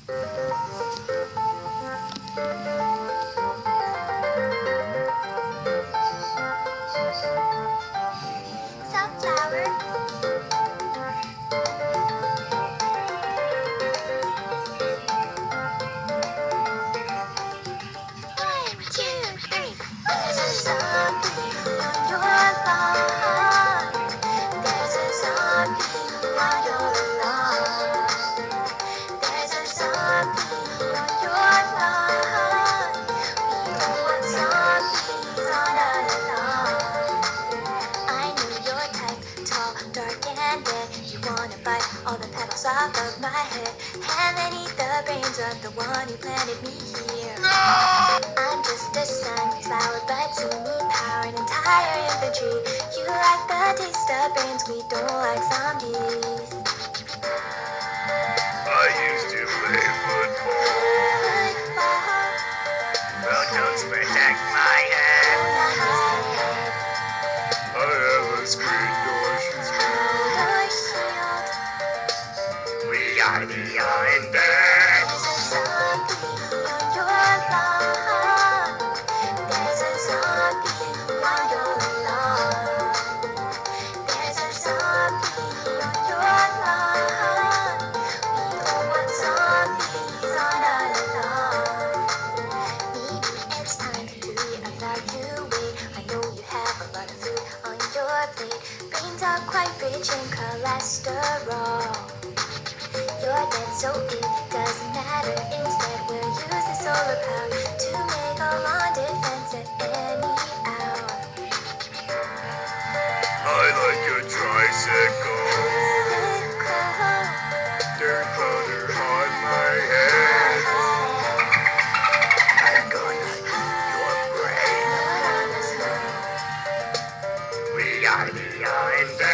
Sunflower. 1, 2, 3. There's a zombie on your lawn. There's a zombie on your lawn. There's a zombie on your lawn. We don't want zombies on our lawn. I know your type, tall, dark, and red. You wanna bite all the petals off of my head, and then eat the brains of the one who planted me here. I'm just a sunflower, but you need power and entire infantry. You like the taste of brains, we don't like zombies. I used to play football. Football, Bulldogs protect my head. I have a screen door shield. your shield. We are the Undead. There's a zombie on your lawn. There's a zombie on your lawn. There's a zombie on your lawn. We don't want zombies on our lawn. Maybe it's time to reevaluate. I know you have a lot of food on your plate. Brains are quite rich in cholesterol. You're dead, so it doesn't matter. Instead, we'll use the solar power to make a lawn defense at any hour. I like your tricycle. Bicycle, Dirt powder on my head. I'm gonna eat your brain. We are the Undead.